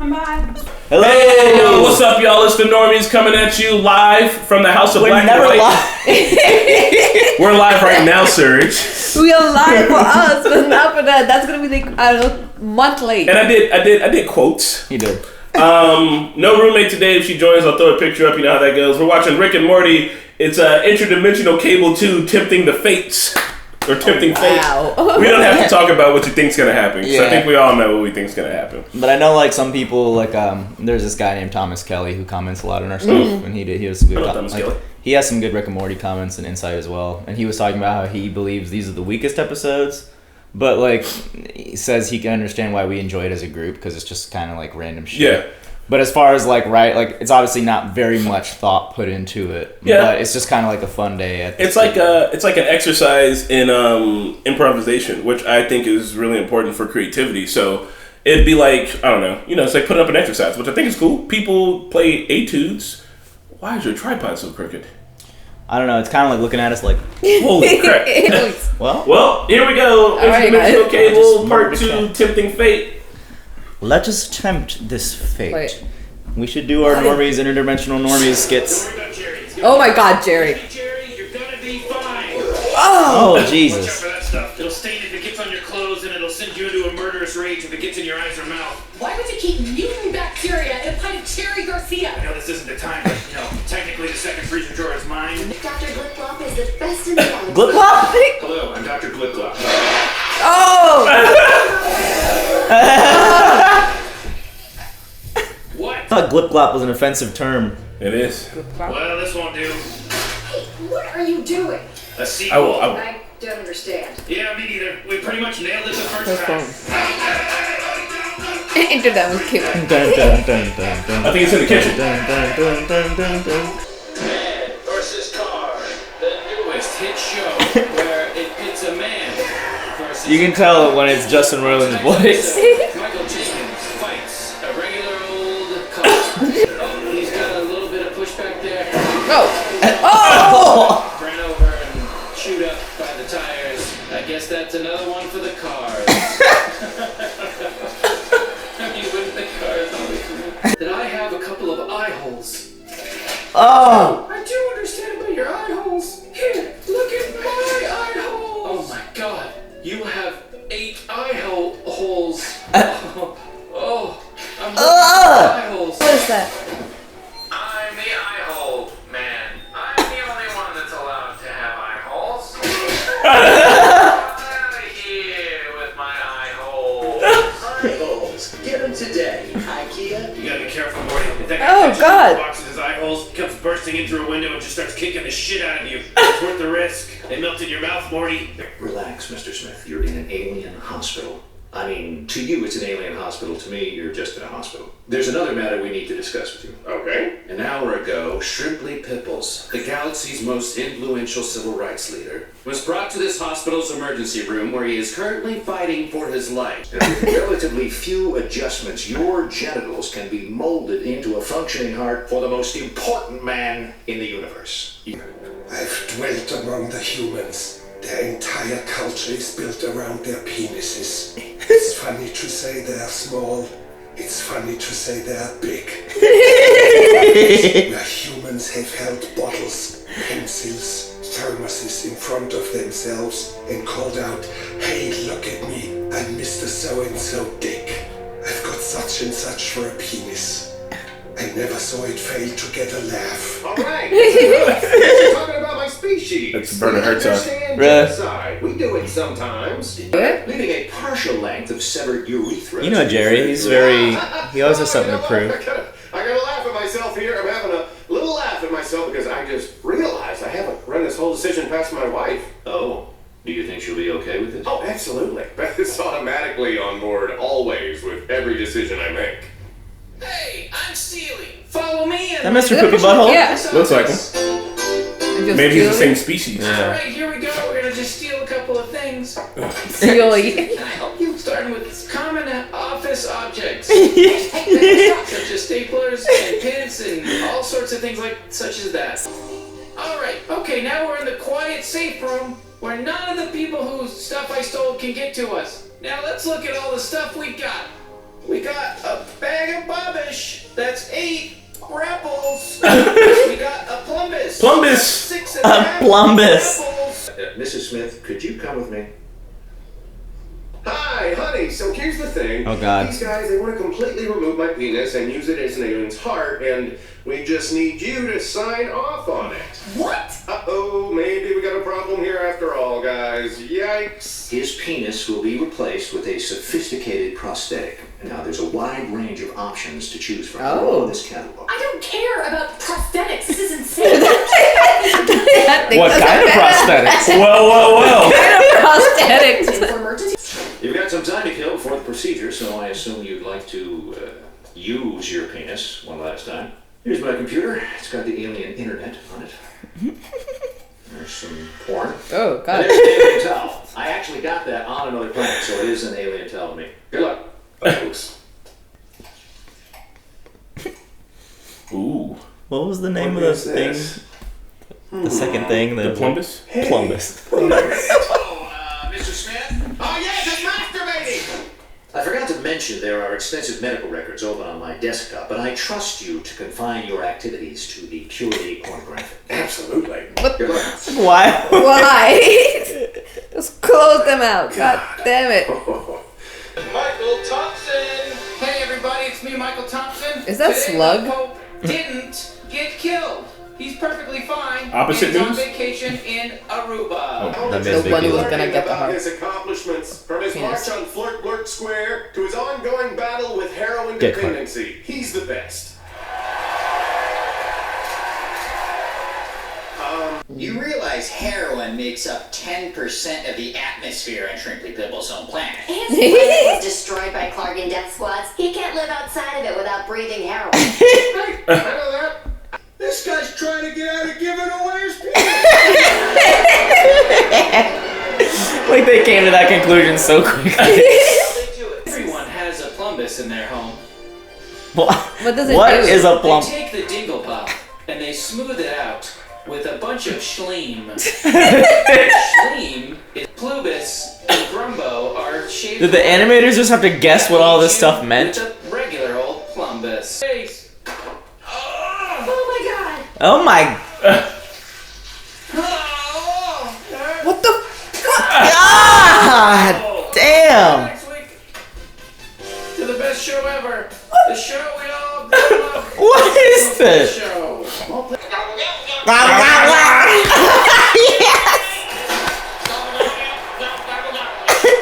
I'm back. Hello! Hey, yo, what's up, y'all? It's the Normies coming at you live from the House of Black and White. We're live right now, Serge. We are live for us, but not for that. That's gonna be like a month late. And I did quotes. He did. No roommate today. If she joins, I'll throw a picture up. You know how that goes. We're watching Rick and Morty. It's Interdimensional Cable 2, Tempting the Fates. Or Tempting Fate. We don't have to talk about what you think's gonna happen. So I think we all know what we think's gonna happen. But I know, like, some people, like, there's this guy named Thomas Kelly who comments a lot on our stuff, and he was good. He has some good Rick and Morty comments and insight as well. And he was talking about how he believes these are the weakest episodes, but like he says he can understand why we enjoy it as a group because it's just kind of like random shit. Yeah. But as far as like it's obviously not very much thought put into it. Yeah. But it's just kind of like a fun day. It's like an exercise in improvisation, which I think is really important for creativity. So it'd be like, I don't know, it's like putting up an exercise, which I think is cool. People play etudes. Why is your tripod so crooked? I don't know. It's kind of like looking at us like, holy crap. Well, here we go. Interdimensional Cable Part 2, Tempting Fate. Let us tempt this fate. Wait. We should do our Normies, Interdimensional Normies skits. Oh my God, Jerry. Jerry, you're gonna be fine. Oh, Jesus. Watch out for that stuff. It'll stain if it gets on your clothes, and it'll send you into a murderous rage if it gets in your eyes or mouth. Why would you keep mutant bacteria in a pint of Cherry Garcia? I know this isn't the time, but, technically the second freezer drawer is mine. Dr. Glip-Glop is the best in the galaxy. Glip-Glop? Hello, I'm Dr. Glip-Glop. Oh! What? I thought glip-glop was an offensive term. It is. Well, this won't do. Hey, what are you doing? A sequel. I don't understand. Yeah, me neither. We pretty much nailed it the first time. Interdimensional Cable. Dun, dun, dun, dun, dun. I think it's in the kitchen. Dun, dun, dun, dun, dun, dun. Man versus car. The newest hit show where it pits a man versus You can tell when it's Justin Roiland's voice. Michael Jenkins fights a regular old car. He's got a little bit of pushback there. Oh! Ran over and chewed up by the tires. I guess that's another one for the cars. That I have a couple of eye holes. Oh! I do understand about your eye holes. Here, look at my eye holes. Oh my God, you have 8 eye holes. I'm looking at eye holes. What is that? I'm the eye hole man. I'm the only one that's allowed to have eye holes. Out of here with my eye holes. Eye holes. Get them today. IKEA. You gotta be careful, Morty. If that guy God. boxes his eye holes, comes bursting in through a window and just starts kicking the shit out of you. It's worth the risk. They melt in your mouth, Morty. Relax, Mr. Smith. You're in an alien hospital. I mean, to you it's an alien hospital. To me, you're just in a hospital. There's another matter we need to discuss with you. Okay. An hour ago, Shrimply Pipples, the galaxy's most influential civil rights leader, was brought to this hospital's emergency room where he is currently fighting for his life. And with relatively few adjustments, your genitals can be molded into a functioning heart for the most important man in the universe. I've dwelt among the humans. Their entire culture is built around their penises. It's funny to say they're small. It's funny to say they're big. Where humans have held bottles, pencils, thermoses in front of themselves and called out, "Hey, look at me, I'm Mr. So-and-so Dick. I've got such and such for a penis." I never saw it fail to get a laugh. All right, you're talking about my species. That's Werner Herzog. Genocide. We do it sometimes. Leaving a partial length of severed urethra. You know Jerry, he always has something to prove. I gotta laugh at myself here. I'm having a little laugh at myself because I just realized I haven't run this whole decision past my wife. Oh, do you think she'll be okay with this? Oh, absolutely. Beth is automatically on board always with every decision I make. Hey, I'm stealing. Follow me. That Mr. Poopy Butthole? Yeah. Looks like him. Maybe he's the same species. All right, here we go. We're gonna just steal a couple of things. Silly. Can I help you? Starting with common office objects, such as staplers and pins and all sorts of things such as that. All right. Okay. Now we're in the quiet, safe room where none of the people whose stuff I stole can get to us. Now let's look at all the stuff we got. We got a bag of fish. That's 8 grapples. We got a plumbus. Plumbus. 6 Plumbus. Mrs. Smith, could you come with me? Hi, honey. So here's the thing. Oh, God. These guys, they want to completely remove my penis and use it as an alien's heart, and we just need you to sign off on it. What? Uh-oh, maybe we got a problem here after all, guys. Yikes. His penis will be replaced with a sophisticated prosthetic. Now, there's a wide range of options to choose from in this catalog. I don't care about prosthetics. This is insane. What kind of prosthetics? Well. What kind of prosthetics? For emergency. You've got some time to kill before the procedure, so I assume you'd like to use your penis one last time. Here's my computer. It's got the alien internet on it. There's some porn. Oh, And God. there's an alien towel. I actually got that on another planet, so it is an alien towel to me. Good luck. Thanks. Ooh. What was the name What of the is thing? this? The second thing. The plumbus? Plumbus. Mr. Smith? Oh, yes, it's masturbating! I forgot to mention there are extensive medical records open on my desktop, but I trust you to confine your activities to the purely pornographic. Absolutely. Good luck. Why? Why? Just close them out. God damn it. Michael Thompson. Hey everybody, it's me, Michael Thompson. Is that Today, Slug? the Pope didn't get killed. He's perfectly fine. Opposite and he's news? on vacation in Aruba. Oh, that The makes one who me was gonna get the about heart. his accomplishments from his Yes. march on Flirt Blurt Square to his ongoing battle with heroin Dick heart. dependency. He's the best. You realize heroin makes up 10% of the atmosphere on Shrimply Pibble's home planet. His planet was destroyed by Clark and Death Squads. He can't live outside of it without breathing heroin. Right, I know that. This guy's trying to get out of giving away his penis. Like they came to that conclusion so quickly. Everyone has a plumbus in their home. What does it What do? is a plumb? They take the dingle pop and they smooth it out with a bunch of schleem. Schleem, Plubus, and Grumbo are shaped. Did the animators just have to guess what all this stuff meant? With a regular old plumbus. Oh my! What the? God damn! Next week to the best show ever. The show we all love. What is this? Show.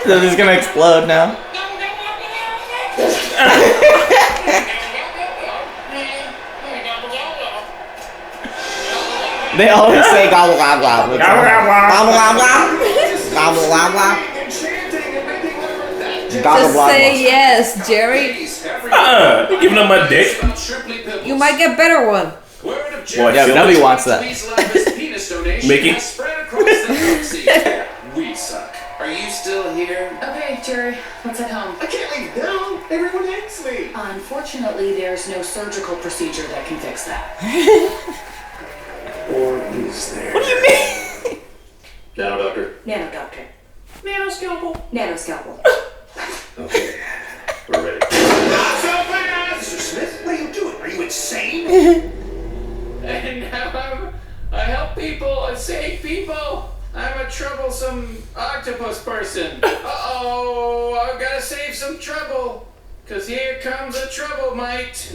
So this is gonna explode now. They always say gobble gobble gobble gobble gobble gobble gobble gobble. Just say yes, Jerry. You giving up my dick? You might get better one. What? Yeah, nobody wants that. Mickey? We suck. Are you still here? Okay, Jerry, let's head home. I can't leave now. Everyone hates me. Unfortunately, there's no surgical procedure that can fix that. Or is there? What do you mean? Nano Doctor. Nano doctor. Nanoscalpel. Nanoscalpel. Okay, we're ready. Not so fast! Mr. Smith, what are you doing? Are you insane? And now I help people, I save people. I'm a troublesome octopus person. Uh-oh, I've got to save some trouble. Because here comes a trouble mite.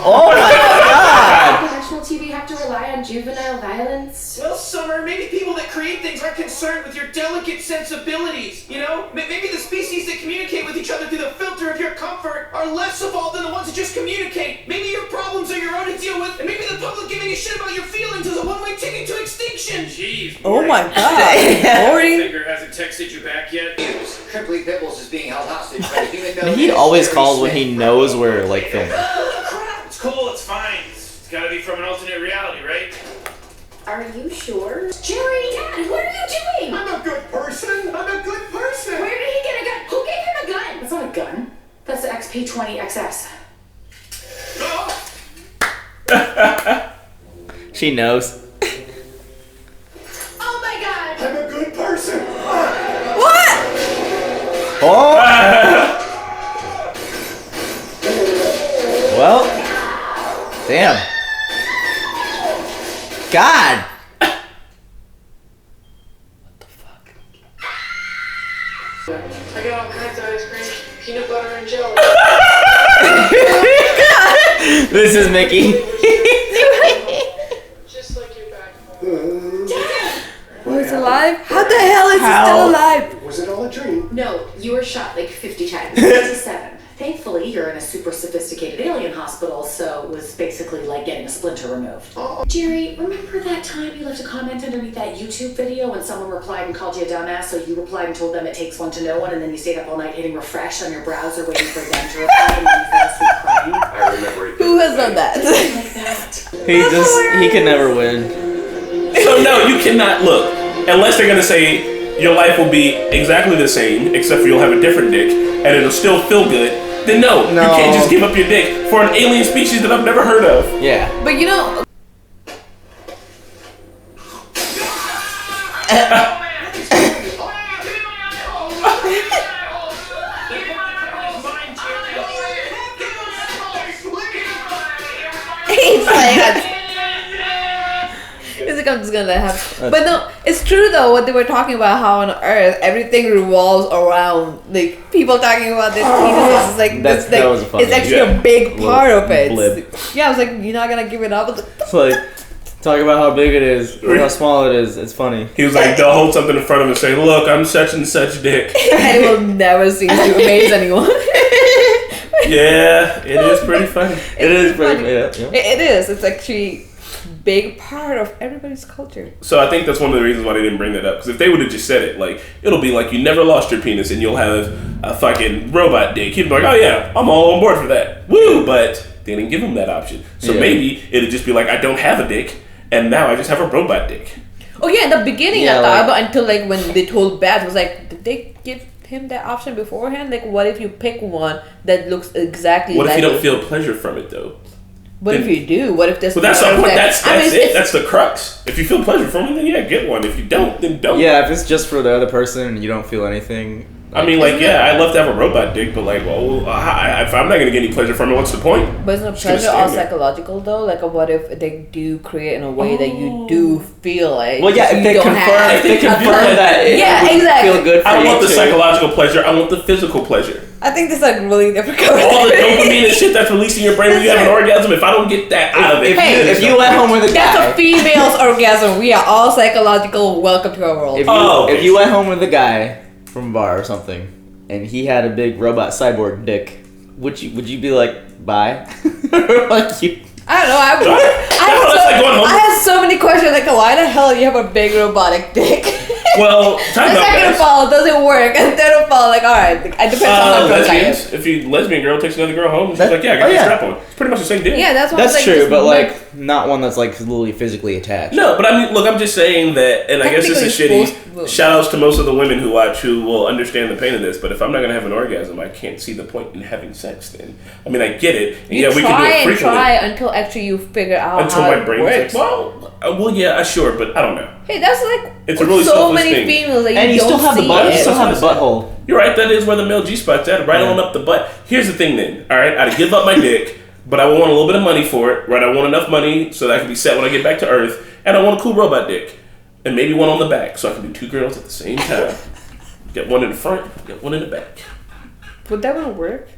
Oh my God! National TV have to rely on juvenile violence? Well, Summer, maybe people that create things aren't concerned with your delicate sensibilities. You know, maybe the species that communicate with each other through the filter of your comfort are less evolved than the ones that just communicate. Maybe your problems are your own to deal with, and maybe the public giving a shit about your feelings is a one-way ticket to extinction. Jeez. Oh my God. Morty. Finger hasn't texted you back yet. Shrimply Pibbles is being held hostage by the human nose. He always calls when he knows we're like filming. It's cool, it's fine. It's gotta be from an alternate reality, right? Are you sure? Jerry, Dad, what are you doing? I'm a good person. I'm a good person. Where did he get a gun? Who gave him a gun? That's not a gun. That's the XP20XS. She knows. Oh my God! I'm a good person. Oh! kinds of ice cream, peanut butter and jelly. This is Mickey. Just like your back. Oh, he's alive? How the hell is he still alive? Was it all a dream? No, you were shot like 50 times. 57. Thankfully, you're in a super sophisticated alien hospital, so it was basically like getting a splinter removed. Jerry, remember that time you left a comment underneath that YouTube video when someone replied and called you a dumbass, so you replied and told them it takes one to know one, and then you stayed up all night hitting refresh on your browser waiting for them to reply, and then you fell asleep crying? I remember it. Who has done that? Like that. He can never win. So no, you cannot look unless they're gonna say your life will be exactly the same, except for you'll have a different dick, and it'll still feel good. Then no, you can't just give up your dick for an alien species that I've never heard of. Yeah. But you know. He's like, I'm just gonna let it happen. But no, it's true though what they were talking about, how on Earth everything revolves around like people talking about this penis. It's like that was funny. it's actually a big part of it. Blip. Yeah, I was like, you're not gonna give it up. It's like talking about how big it is, or how small it is. It's funny. He was like, they'll hold something in front of him and say, "Look, I'm such and such dick." And it will never cease to amaze anyone. Yeah, it is pretty funny. It is pretty funny. Yeah. It is. It's actually big part of everybody's culture. So I think that's one of the reasons why they didn't bring that up. Because if they would have just said it, like, it'll be like you never lost your penis and you'll have a fucking robot dick. He'd be like, oh yeah, I'm all on board for that. Woo! But they didn't give him that option. So maybe it'd just be like, I don't have a dick, and now I just have a robot dick. Oh yeah, in the beginning I thought, but until like when they told Beth, was like, did they give him that option beforehand? Like, what if you pick one that looks exactly what like if you don't feel pleasure from it though? What if you do? What if there's... Well, that's the point. That's it. That's the crux. If you feel pleasure from it, then yeah, get one. If you don't, then don't. Yeah, if it's just for the other person and you don't feel anything... I mean, like, yeah, I'd love to have a robot dick, but like, well, if I'm not going to get any pleasure from it, what's the point? But isn't pleasure all psychological though? Like, what if they do create in a way that you do feel it? Well, yeah, if they confirm that it would feel good for you. I don't want the psychological pleasure. I want the physical pleasure. I think this is like really different. All the dopamine and shit that's releasing your brain when you have an orgasm, if I don't get that out of it. If you went home with a guy... That's a female's orgasm. We are all psychological. Welcome to our world. If you went home with a guy from a bar or something, and he had a big robot cyborg dick, would you be like, bye? Like you... I don't know. I had so many questions. Like, why the hell do you have a big robotic dick? Well, time out, second of all, does it work? And third of all, like, all right, it depends on how drunk I am. If a lesbian girl takes another girl home, she's like, yeah, I got the strap on. It's pretty much the same deal. Yeah, that's true, but like not one that's like literally physically attached. No, but I mean, look, I'm just saying that, and I guess this is shitty. Shout outs to most of the women who watch who will understand the pain of this. But if I'm not gonna have an orgasm, I can't see the point in having sex. Then I mean, I get it. And you we can do it frequently. Try until actually you figure out until how my brain works. Like, well, yeah, sure, but I don't know. Hey, that's like it's a really so many thing. females that and you still have the butt. You still have the butthole. You're right. That is where the male G spot's at, right on up the butt. Here's the thing, then. All right, I'd give up my dick, but I want a little bit of money for it. Right, I want enough money so that I can be set when I get back to Earth, and I want a cool robot dick, and maybe one on the back, so I can do two girls at the same time. Get one in the front, get one in the back. Would that work?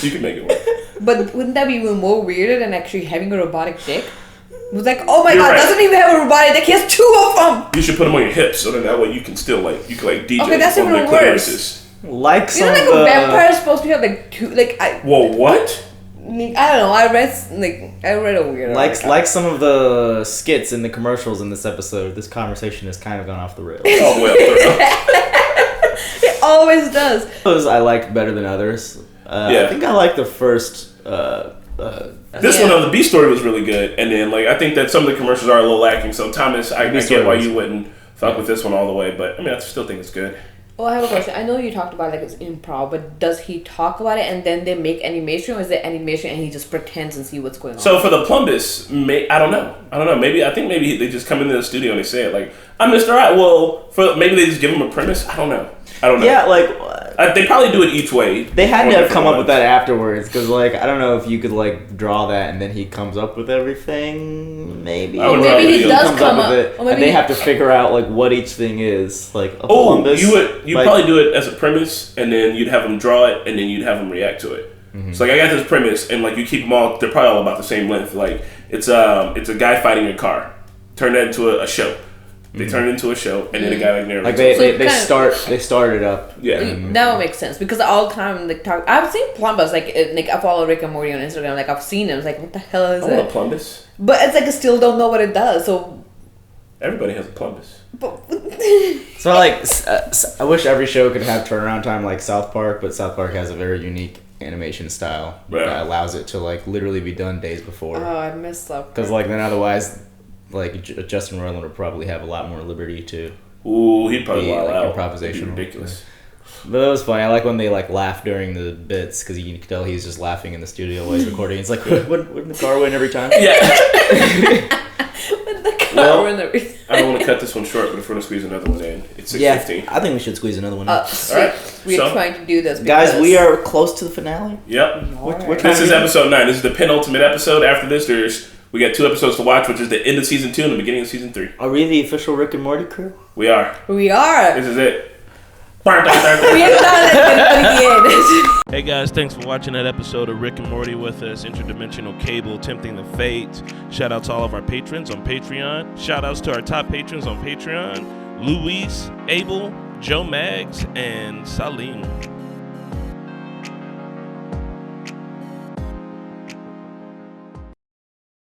You can make it work. But wouldn't that be even more weirder than actually having a robotic dick? It was like, oh my god, doesn't even have a robotic dick. He has two of them. You should put them on your hips so that way you can still DJ. Okay, that's even worse. Like some a vampire is supposed to have like two, like Whoa, what? I don't know. I read a weird. Like some of the skits in the commercials in this episode. This conversation has kind of gone off the rails. Oh well. It always does. Those I liked better than others. I think I liked the first. This one on the B story was really good, and then like I think that some of the commercials are a little lacking. So Thomas, I get why you wouldn't fuck with this one all the way, but I mean I still think it's good. Well, I have a question. I know you talked about like it's improv, but does he talk about it and then they make animation, or is it animation and he just pretends and see what's going on? So for the Plumbus, I don't know. Maybe they just come into the studio and they say it like, I'm Mr. Right. Well, maybe they just give him a premise. I don't know. Yeah, like They probably do it each way. They had to have come up with that afterwards, because like I don't know if you could like draw that and then he comes up with everything. Maybe. Or maybe he does come up with it, and they have to figure out like what each thing is. Like a Columbus. You'd probably do it as a premise, and then you'd have them draw it, and then you'd have them react to it. Mm-hmm. So like I got this premise, and like you keep them all. They're probably all about the same length. Like it's a guy fighting a car. Turn that into a show. They turn it into a show, and then a guy like narrates. Like they start it up. Yeah, that would make sense because all the time like I've seen Plumbus like I follow Rick and Morty on Instagram. Like I've seen it. I was like, what the hell is I it? want a Plumbus. But it's like I still don't know what it does. So everybody has a Plumbus. So like I wish every show could have turnaround time like South Park, but South Park has a very unique animation style that allows it to like literally be done days before. Oh, I miss South Park. Because like then otherwise. Like Justin Roiland would probably have a lot more liberty to. Ooh, he'd probably like out. Improvisational. Ridiculous. But that was funny. I like when they like laugh during the bits because you can tell he's just laughing in the studio while he's recording. It's like, wouldn't the car win every time? Yeah. Wouldn't the car win every time? I don't want to cut this one short, but if we're gonna squeeze another one in, it's 6:15. Yeah, I think we should squeeze another one in. All right, we're trying to do this, guys. We are close to the finale. Yep. We're this is episode 9. This is the penultimate episode. After this, we got 2 episodes to watch, which is the end of season 2 and the beginning of season 3. Are we the official Rick and Morty crew? We are. This is it. We have done it. Hey guys, thanks for watching that episode of Rick and Morty with us. Interdimensional Cable, Tempting the Fate. Shout out to all of our patrons on Patreon. Shout outs to our top patrons on Patreon: Luis, Abel, Joe Maggs, and Salim.